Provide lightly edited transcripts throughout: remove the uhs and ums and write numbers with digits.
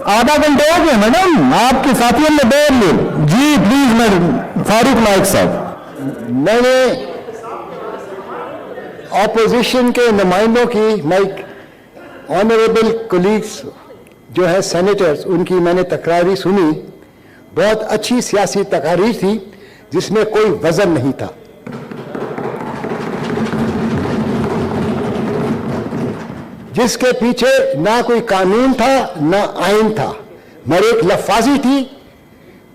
आधा घंटे हो गया मैडम, आपके साथियों ने बोल ली जी। प्लीज मैडम फारूक नाइक साहब। मैंने ऑपोजिशन के नुमाइंदों की, माय ऑनरेबल कोलीग्स जो है सेनेटर्स, उनकी मैंने तकरारी सुनी। बहुत अच्छी सियासी तकरीर थी जिसमें कोई वजन नहीं था। जिसके पीछे ना कोई कानून था ना आइन था, मगर एक लफाजी थी,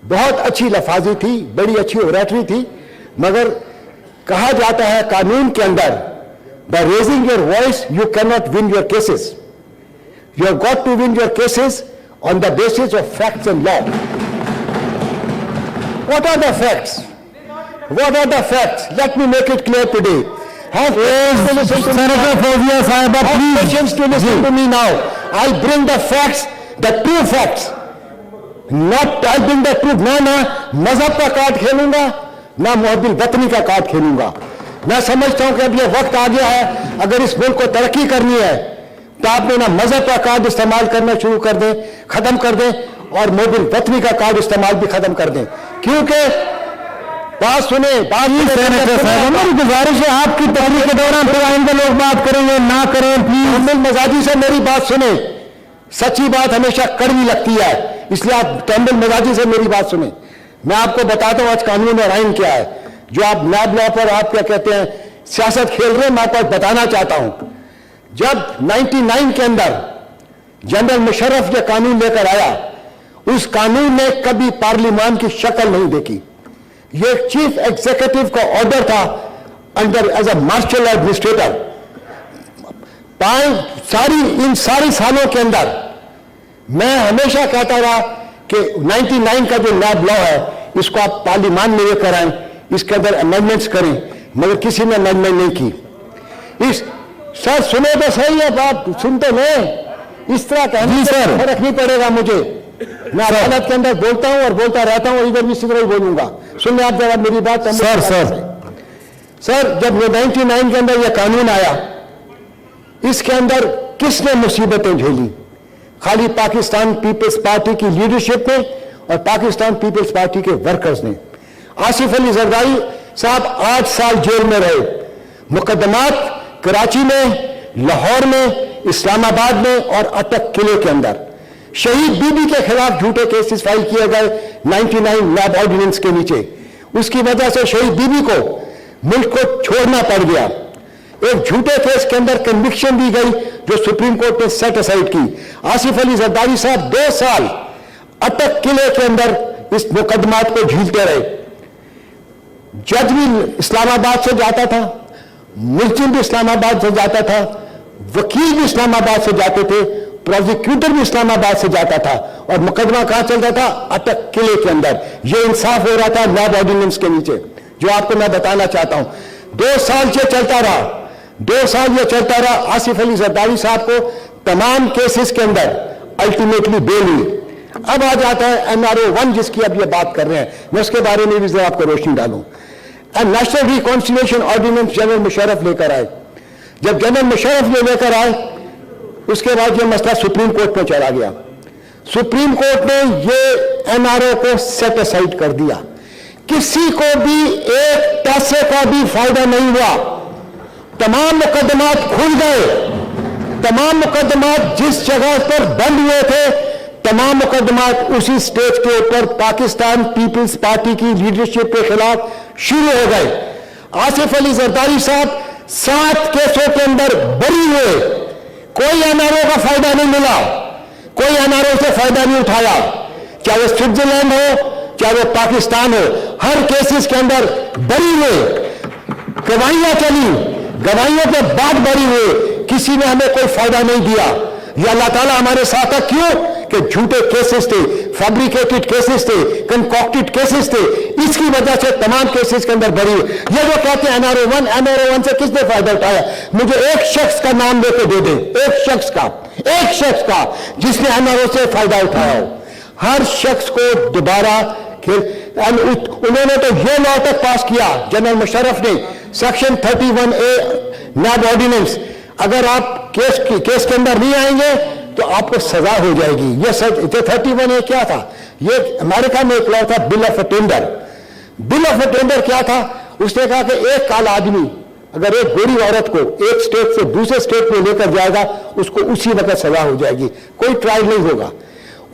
बहुत अच्छी लफाजी थी, बड़ी अच्छी ओरेटरी थी। मगर कहा जाता है कानून के अंदर, by raising your voice you can not win your cases, you have got to win your cases on the basis of facts and law. What are the facts? What are the facts? Let me make it clear today. Have Senator Fawzia Sahiba, please. patience to listen to me now. I'll bring the facts, the true facts. Not I'll bring the truth. ना मजहब का card खेलूंगा, ना मोहब्बिल वतनी का card खेलूंगा। मैं समझता हूं कि अब ये वक्त आ गया है, अगर इस मुल्क को तरक्की करनी है तो आपने ना मजहब का कार्ड इस्तेमाल करना शुरू कर दें, खत्म कर दें, और मोहब्बिल वतनी का कार्ड इस्तेमाल भी खत्म कर दें। क्योंकि बात सुने, मेरी गुजारिश है आपकी तकरीर के दौरान फिर आएंगे लोग बात करेंगे, ना करें प्लीज। तहम्मुल मजाजी से मेरी बात सुने, सच्ची बात हमेशा कड़वी लगती है, इसलिए आप तहम्मुल मजाजी से मेरी बात सुने। मैं आपको बताता हूं आज कानून और आइन क्या है। जो आप लैब लॉ पर आप क्या कहते हैं सियासत खेल रहे हैं, मैं आपको बताना चाहता हूं। जब 99 के अंदर जनरल मुशर्रफ ये कानून लेकर आया, उस कानून ने कभी पार्लियामान की शक्ल नहीं देखी। ये चीफ एग्जीक्यूटिव का ऑर्डर था under as a martial administrator. इन सारी सालों के अंदर मैं हमेशा कहता रहा कि 99 का जो लैब लॉ है इसको आप पार्लियामान में लेकर आए, इसके अंदर अमेंडमेंट्स करें, मगर किसी ने अमेंडमेंट नहीं की। इस सर सुने तो सही है, बात सुनते नहीं, इस तरह कहने से फर्क नहीं पड़ेगा मुझे। मैं अदालत के अंदर बोलता हूं और बोलता रहता हूं, इधर भी इसी तरह ही बोलूंगा। सुनिए आप जरा मेरी बात। सर जब 99 के अंदर यह कानून आया, इसके अंदर किसने मुसीबतें झेली? खाली पाकिस्तान पीपल्स पार्टी की लीडरशिप ने और पाकिस्तान पीपल्स पार्टी के वर्कर्स ने। आसिफ अली जरदारी साहब 8 साल जेल में रहे। मुकदमात कराची में, लाहौर में, इस्लामाबाद में और अटक किले के अंदर। शहीद बीबी के खिलाफ झूठे केसेस फाइल किए गए 99 लैब ऑर्डिनेंस के नीचे। उसकी वजह से शहीद बीबी को मुल्क को छोड़ना पड़ गया। एक झूठे केस के अंदर कन्विक्शन दी गई जो सुप्रीम कोर्ट ने सेट असाइड की। आसिफ अली जरदारी साहब 2 साल अटक किले के अंदर इस मुकदमात को झीलते रहे। जज भी इस्लामाबाद से जाता था, मुल्जिम भी इस्लामाबाद से जाता था, वकील भी इस्लामाबाद से जाते थे, प्रोसिक्यूटर भी इस्लामाबाद से जाता था, और मुकदमा कहां चलता था? अटक किले के अंदर। यह इंसाफ हो रहा था लैब ऑर्डिनेंस के नीचे, जो आपको मैं बताना चाहता हूं। 2 साल से चलता रहा, 2 साल ये चलता रहा। आसिफ अली जरदारी साहब को तमाम केसेस के अंदर अल्टीमेटली बेल हुई। अब आ जाता है NRO 1 जिसकी अब ये बात कर रहे हैं, मैं उसके बारे में भी जरा आपको रोशनी डालूं। National reconciliation ordinance general Musharraf लेकर आए। जब जनरल मुशर्रफ ये लेकर आए, उसके बाद यह मसला सुप्रीम कोर्ट में चला गया। सुप्रीम कोर्ट ने यह NRO को सेट असाइड कर दिया। किसी को भी एक पैसे का भी फायदा नहीं हुआ। तमाम मुकदमात खुल गए। तमाम मुकदमात जिस जगह पर बंद हुए थे, तमाम मुकदमात उसी स्टेज के ऊपर पाकिस्तान पीपल्स पार्टी की लीडरशिप के खिलाफ शुरू हो गए। आसिफ अली जरदारी साहब 7 केसों के अंदर बरी हुए। कोई NRO का फायदा नहीं मिला, कोई NRO से फायदा नहीं उठाया, चाहे वो स्विट्जरलैंड हो चाहे वो पाकिस्तान हो। हर केसेस के अंदर बरी हुए, गवाहियां चली, गवाहियों के बाद बरी हुए, किसी ने हमें कोई फायदा नहीं दिया। ये अल्लाह ताला हमारे साथ है। क्यों? कि झूठे केसेस थे, फैब्रिकेटेड केसेस थे, कंकॉक्टेड केसेस थे, इसकी वजह से तमाम केसेस के अंदर बरी हुई। ये जो कहते हैं NRO 1 से किसने फायदा उठाया? मुझे एक शख्स का नाम लेके दे दे, एक शख्स का जिसने NRO से फायदा उठाया हो। हर शख्स को दोबारा उन्होंने तो ये लॉ तक पास किया जनरल मुशर्रफ ने, सेक्शन 31A लैब ऑर्डिनेंस, अगर आप केस के अंदर नहीं आएंगे तो आपको सजा हो जाएगी। ये 31 ये क्या था? ये अमेरिका में एक लॉ था, bill of attender. Bill of attender क्या था? उसने कहा कि एक काला आदमी अगर एक गोरी औरत को एक स्टेट से दूसरे स्टेट में लेकर जाएगा, उसको उसी वक्त सजा हो जाएगी, कोई ट्रायल नहीं होगा।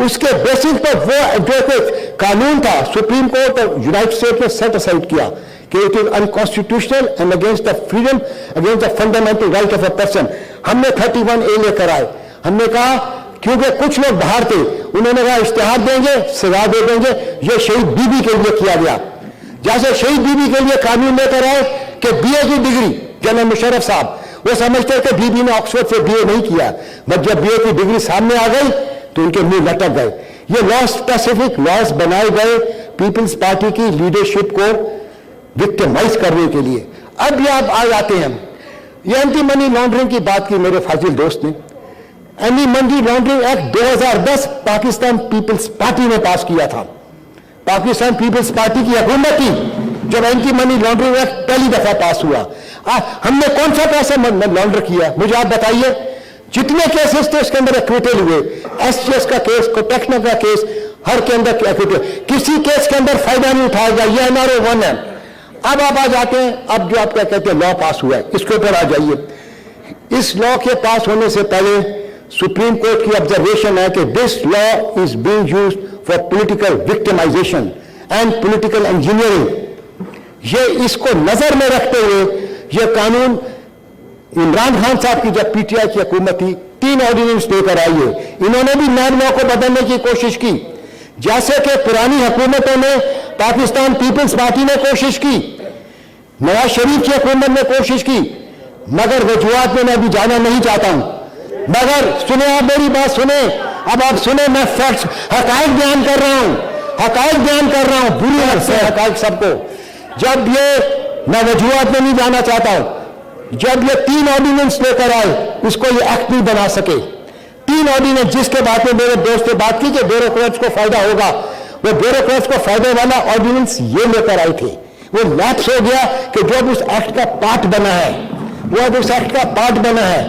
उसके बेसिस पर वो जो कानून था, सुप्रीम कोर्ट और यूनाइटेड स्टेट ने सेट असाइड किया कि it is unconstitutional and against the freedom, against the fundamental right of a person. हमने 31A लेकर आए। हमने कहा क्योंकि कुछ लोग बाहर थे, उन्होंने कहा इश्तिहार देंगे, सजा दे देंगे। ये शहीद बीबी के लिए किया गया। जैसे शहीद बीबी के लिए कानून लेकर आए कि BA की डिग्री, जनरल मुशर्रफ साहब वो समझते थे बीबी ने ऑक्सफोर्ड से BA नहीं किया, बट जब BA की डिग्री सामने आ गई तो उनके मुंह लटक गए। ये लॉ स्पेसिफिक लॉज बनाए गए पीपल्स पार्टी की लीडरशिप को विक्टिमाइज करने के लिए। अब ये आप आ जाते हैं, ये एंटी मनी लॉन्ड्रिंग की बात की मेरे फाजिल दोस्त ने। Anti money laundering act 2010 Pakistan Peoples Party ने पास किया था। पाकिस्तान पीपल्स पार्टी की हुकूमत थी जब एंटी मनी लॉन्ड्रिंग एक्ट पहली दफा पास हुआ। हमने कौन सा पैसा लॉन्ड्र किया, मुझे आप बताइए। जितने केसेस थे उसके अंदर एक्विटेड हुए। SGS का केस, कोटेक्नो का केस, हर के अंदर एक्विटेड। किसी केस के अंदर फायदा नहीं उठाएगा, यह NRO 1 है। अब आप आ जाते हैं, अब जो आप क्या कहते हैं लॉ पास हुआ है, इसके ऊपर आ जाइए। इस लॉ के पास होने से पहले सुप्रीम कोर्ट की ऑब्जर्वेशन है कि this law is being used for political victimisation and political engineering. ये इसको नजर में रखते हुए ये कानून इमरान खान साहब की जब PTI की हुकूमत थी 3 ऑर्डिनेंस लेकर आई है। इन्होंने भी नैब लॉ को बदलने की कोशिश की, जैसे कि पुरानी हुकूमतों ने, पाकिस्तान पीपल्स पार्टी ने कोशिश की, नवाज शरीफ की हुकूमत ने कोशिश की, मगर वजूहात में मैं अभी जाना नहीं चाहता हूं। मगर सुने आप मेरी बात सुने, अब आप सुने, मैं फैक्ट्स हकायक बयान कर रहा हूं, हकायक बयान कर रहा हूं, बुरी हद से हकायक सबको। जब ये मैं वजूहात में नहीं जाना चाहता हूं, जब ये 3 ऑर्डिनेंस लेकर आए, उसको ये एक्ट नहीं बना सके। 3 ऑर्डिनेंस जिसके बात में मेरे दोस्त ने बात की कि ब्यूरोक्रेट्स को फायदा होगा, वो ब्यूरोक्रेट्स को फायदे वाला ऑर्डिनेंस ये लेकर आए थे। वो लैप्स हो गया कि जो उस एक्ट का पार्ट बना है, वो अब उस एक्ट का पार्ट बना है।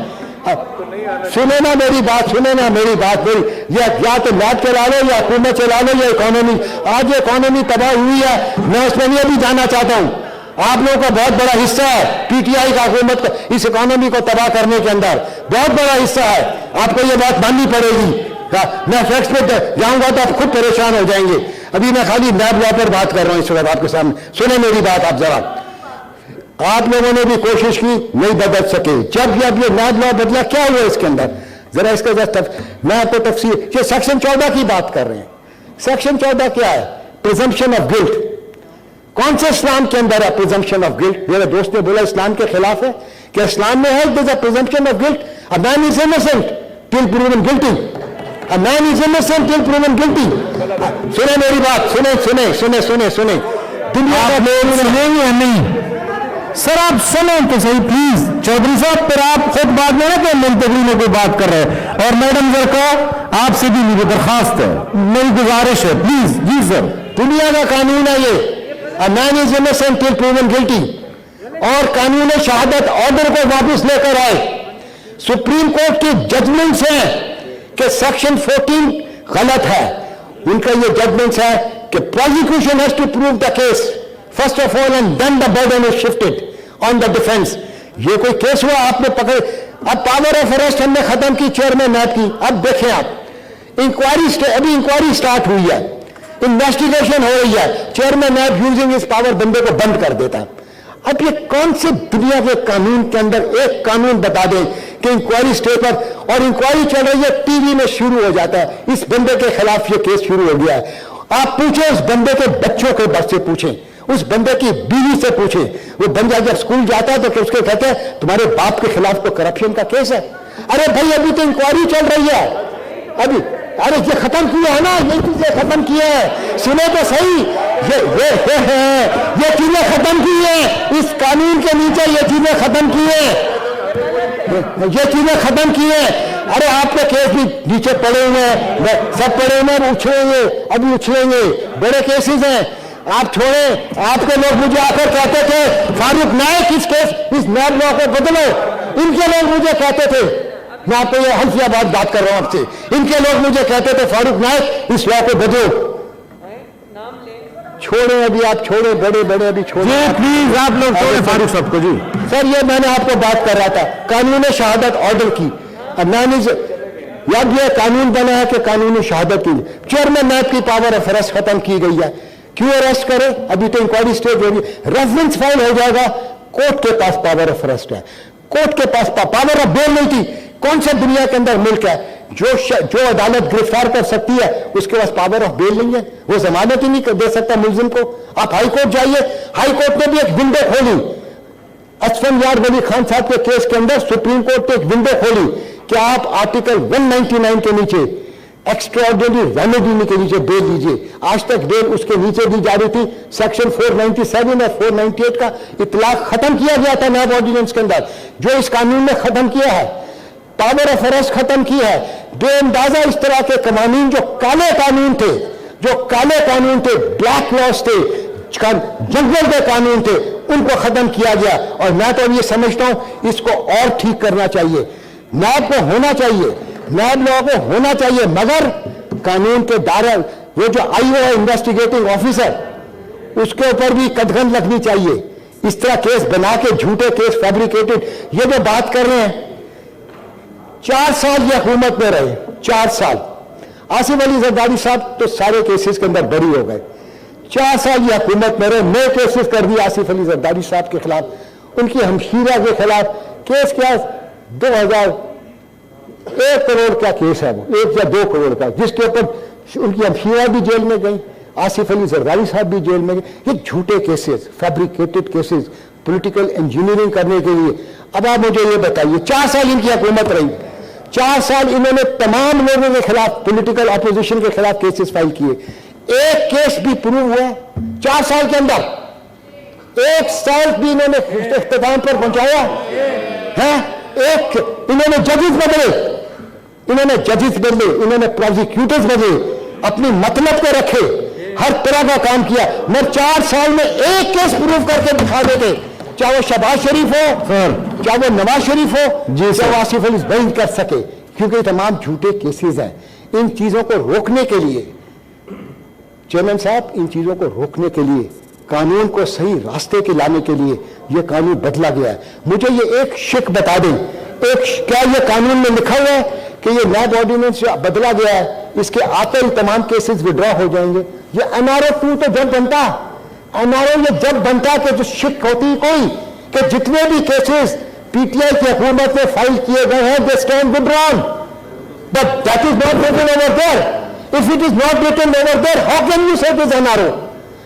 सुने ना मेरी बात, सुने ना मेरी बात, मेरी या तो लैब चला लो या हुकूमत चला लो या इकोनॉमी। आज ये इकोनॉमी तबाह हुई है, मैं उसमें नहीं अभी जाना चाहता हूं। आप लोगों का बहुत बड़ा हिस्सा है PTI का हुकूमत का इस इकोनॉमी को तबाह करने के अंदर, बहुत बड़ा हिस्सा है। आपको ये बात माननी पड़ेगी। मैं फैक्ट्स पे जाऊंगा तो आप खुद परेशान हो जाएंगे। अभी मैं खाली नैब लॉ पर बात कर रहा हूं इस वक्त आपके सामने। सुने मेरी बात आप जरा। आप लोगों ने भी कोशिश की, नहीं बदल सके। जब ये नैब लॉ बदला, क्या हुआ इसके अंदर, जरा इसका मैं आपको तफसील, ये सेक्शन 14 की बात कर रहे हैं। सेक्शन 14 क्या है? Presumption of guilt. कौन से इस्लाम के अंदर है प्रिजम्पशन ऑफ गिल्ट? मेरे दोस्त ने बोला इस्लाम के खिलाफ है। क्या इस्लाम में है this presumption of guilt? A man is innocent till proven guilty. A man is innocent till proven guilty. सुने मेरी बात, सुने सुने सुने सुने सुने। दुनिया का लोग सुनेंगे या नहीं? सर आप सुनो तो सही प्लीज। चौधरी साहब फिर आप खुद बात में ना कि मुंतजरी में कोई बात कर रहे हैं। और मैडम जर का आपसे भी मेरी दरखास्त है, मेरी गुजारिश है, प्लीज। जी सर, दुनिया का कानून है ये, a man is innocent till proven guilty. और कानून शहादत ऑर्डर को वापस लेकर आए। सुप्रीम कोर्ट की जजमेंट्स हैं कि सेक्शन 14 गलत है। उनका ये जजमेंट्स है कि prosecution has to prove the case first of all and then the burden is shifted on the defence. ये कोई केस हुआ, आपने पकड़, अब पावर ऑफ अरेस्ट हमने खत्म की, चेयरमैन नैब की। अब देखें आप इंक्वायरी, अभी इंक्वायरी स्टार्ट हुई है, इन्वेस्टिगेशन हो रही है, चेयरमैन नैब यूजिंग इस पावर बंदे को बंद कर देता है। अब ये कौन से दुनिया के कानून के अंदर एक कानून बता दें कि इंक्वायरी स्टे पर, और इंक्वायरी चल रही है, टीवी में शुरू हो जाता है इस बंदे के खिलाफ ये केस शुरू हो गया है। आप पूछे उस बंदे के बच्चों के बच्चे पूछें, उस बंदे की बीवी से पूछे। वो बंदा जब स्कूल जाता है तो उसके कहते हैं तुम्हारे बाप के खिलाफ तो करप्शन का केस है। अरे भाई अभी तो इंक्वायरी चल रही है, अभी अरे ये खत्म किया है ना, ये चीजें खत्म किया है। सुने तो सही, ये चीजें खत्म की है इस कानून के नीचे, ये चीजें खत्म की है, ये चीजें खत्म की है। अरे आपके केस भी नीचे पड़े हुए हैं, सब पड़े हुए हैं, उछलेंगे, अभी उछलेंगे, बड़े केसेस हैं। आप छोड़े, आपके लोग मुझे आकर कहते थे फारूक नायक इस केस, इस नैब लॉ को बदलो। इनके लोग मुझे कहते थे मैं आपको ये हल्फियाबाद बात कर रहा हूं आपसे। इनके लोग मुझे कहते थे फारूक नायक इस लॉ को बदलो, छोड़े अभी आप, छोड़े बड़े बड़े अभी छोड़े जी प्लीज आप लोग छोड़े फारूक साहब को। जी सर, ये मैंने आपको बात कर रहा था कानून शहादत ऑर्डर की। अब मैंने याद यह कानून बना है कि कानूनी शहादत की चेयरमैन नैब की पावर ऑफ अरेस्ट खत्म की गई है। क्यों अरेस्ट करे? अभी तो इंक्वायरी स्टेज होगी, रेफरेंस फाइल हो जाएगा, कोर्ट के पास पावर ऑफ अरेस्ट है, कोर्ट के पास पावर ऑफ बेल नहीं थी। कौन सा दुनिया के अंदर मुल्क है जो अदालत गिरफ्तार कर सकती है उसके पास पावर ऑफ बेल नहीं है? वो जमानत ही नहीं दे सकता मुलजिम को। आप हाई कोर्ट जाइए, हाई कोर्ट ने भी एक विंडो खोली, असफन यार वली खान साहब के केस के अंदर सुप्रीम कोर्ट ने एक विंडो खोली कि आप आर्टिकल 199 के नीचे एक्स्ट्राऑर्डिनरी रेमेडी के नीचे बेल दीजिए। आज तक बेल उसके नीचे दी जा रही थी। सेक्शन 497 और 498 का इतलाक खत्म किया गया था नैब ऑर्डिनेंस के अंदर, जो इस कानून ने खत्म किया है, पावर ऑफ अरेस्ट खत्म की है। बेअंदाजा इस तरह के कानून जो काले कानून थे, ब्लैक लॉस थे, जंगल के कानून थे, उनको खत्म किया गया। और मैं तो ये समझता हूं इसको और ठीक करना चाहिए। नैब को होना चाहिए, नैब लॉ को होना चाहिए, मगर कानून के दायरे, वो जो आईओ है इन्वेस्टिगेटिंग ऑफिसर, उसके ऊपर भी कदगन लगनी चाहिए। इस तरह केस बना के, झूठे केस, फैब्रिकेटेड, ये जो बात कर रहे हैं, 4 साल ये हुकूमत में रहे, 4 साल। आसिफ अली जरदारी साहब तो सारे केसेस के अंदर बरी हो गए। 4 साल ये हुकूमत में रहे, नए केसेस कर दिए आसिफ अली जरदारी साहब के खिलाफ, उनकी हमशीरा के खिलाफ केस क्या 1 करोड़ का केस है, वो 1 या 2 करोड़ का, जिसके ऊपर उनकी हमशीरा भी जेल में गई, आसिफ अली जरदारी साहब भी जेल में गए। ये झूठे cases, fabricated cases, political engineering करने के लिए। अब आप मुझे ये बताइए, 4 साल इनकी हुकूमत रही, 4 साल इन्होंने तमाम लोगों के खिलाफ, पॉलिटिकल अपोजिशन के खिलाफ केसेस फाइल किए, एक केस भी प्रूव हुआ 4 साल के अंदर? 1 साल भी इन्होंने इख्तिताम पर पहुंचाया है? इन्होंने जजेस बदले, इन्होंने प्रोसिक्यूटर्स बदले, अपनी मतलब को रखे, हर तरह का काम किया, मगर 4 साल में एक केस प्रूव करके दिखा देते, चाहे वो शहबाज शरीफ हो, चाहे वो नवाज शरीफ हो, चाहे वो आसिफ अली बंद कर सके, क्योंकि तमाम झूठे केसेस हैं। इन चीजों को रोकने के लिए चेयरमैन साहब, इन चीजों को रोकने के लिए, कानून को सही रास्ते के लाने के लिए यह कानून बदला गया है। मुझे ये एक शिक बता दें, क्या यह कानून में लिखा हुआ है कि ये नैब ऑर्डिनेंस बदला गया है, इसके आते ही तमाम केसेस विड्रॉ हो जाएंगे? ये एनआरओ 2 तो जब बनता, एनआरओ ये जब बनता कि जो शिक होती कोई कि जितने भी केसेस पीटीआई की हुकूमत में फाइल किए गए हैं, they stand withdrawn, but that is not written over there. If it is not written over there, how can you say this NRO?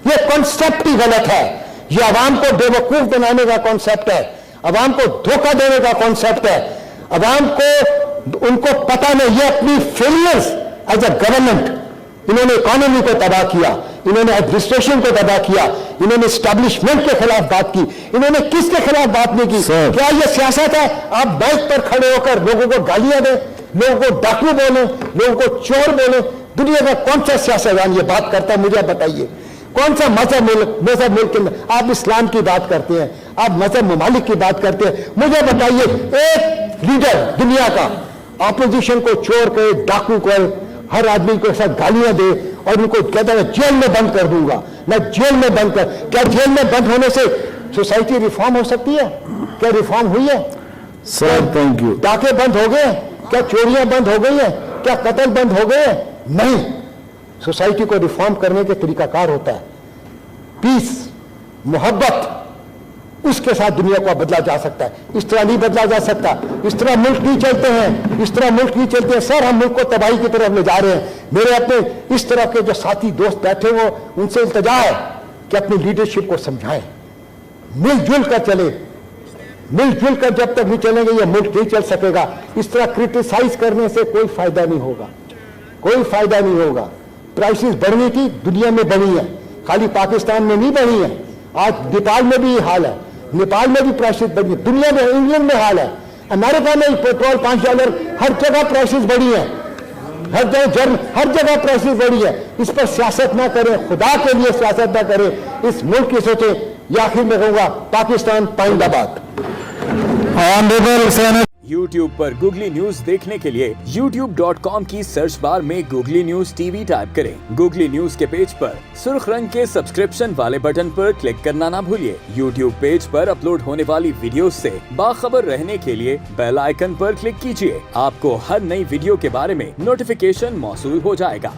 ये कॉन्सेप्ट ही गलत है, ये अवाम को बेवकूफ बनाने का कॉन्सेप्ट है, अवाम को धोखा देने का कॉन्सेप्ट है, अवाम को, उनको पता नहीं, ये अपनी फेलियर्स एज अ गवर्नमेंट, इन्होंने इकोनॉमी को तबाह किया, इन्होंने एडमिनिस्ट्रेशन को तबाह किया, इन्होंने स्टैब्लिशमेंट के खिलाफ बात की, इन्होंने किसके खिलाफ बात नहीं की? क्या यह सियासत है? आप बाइक पर खड़े होकर लोगों को गालियां दें, लोगों को डाकू बोले, लोगों को चोर बोले? दुनिया का कौन सा सियासतदान ये बात करता है? मुझे बताइए, कौन सा मजहब मुल्क के अंदर? आप इस्लाम की बात करते हैं, आप मजहब ममालिक की बात करते हैं, मुझे बताइए एक लीडर दुनिया का ऑपोजिशन को चोर कहे, डाकू कहे, हर आदमी को साथ गालियां दे और उनको कहता है जेल में बंद कर दूंगा, मैं जेल में बंद कर। क्या जेल में बंद होने से सोसाइटी रिफॉर्म हो सकती है? क्या रिफॉर्म हुई है? Sir thank you. डाके बंद हो गए? क्या चोरियां बंद हो गई हैं? क्या कत्ल बंद हो गए? नहीं। सोसाइटी को रिफॉर्म करने के तरीकाकार होता है, पीस, मोहब्बत, उसके साथ दुनिया को बदला जा सकता है। इस तरह नहीं बदला जा सकता, इस तरह मुल्क नहीं चलते हैं, इस तरह मुल्क नहीं चलते हैं। सर, हम मुल्क को तबाही की तरफ ले जा रहे हैं। मेरे अपने इस तरह के जो साथी दोस्त बैठे हो, उनसे इल्तिजा है कि अपनी लीडरशिप को समझाएं, मिलजुल कर चले, मिलजुल कर जब तक नहीं चलेंगे ये मुल्क नहीं चल सकेगा। इस तरह क्रिटिसाइज करने से कोई फायदा नहीं होगा, कोई फायदा नहीं होगा। प्राइसेस बढ़नी थी, दुनिया में बढ़ी है, खाली पाकिस्तान में नहीं बढ़ी है। आज नेपाल में भी ये हाल है, नेपाल में भी प्राइसेस बढ़ी है, दुनिया में, इंग्लैंड में हाल है, अमेरिका में पेट्रोल $5, हर जगह प्राइसेस बढ़ी है, हर जगह प्राइसेस बढ़ी है। इस पर सियासत ना करें, खुदा के लिए सियासत ना करें, इस मुल्क की सोचें। ये आखिर में कहूंगा, पाकिस्तान पाइंदाबाद। ऑनरेबल YouTube पर Googly News देखने के लिए youtube.com की सर्च बार में Googly News TV टाइप करें। Googly News के पेज पर सुर्ख रंग के सब्सक्रिप्शन वाले बटन पर क्लिक करना ना भूलिए। YouTube पेज पर अपलोड होने वाली वीडियो से बाखबर रहने के लिए बेल आइकन पर क्लिक कीजिए। आपको हर नई वीडियो के बारे में नोटिफिकेशन मौसूल हो जाएगा।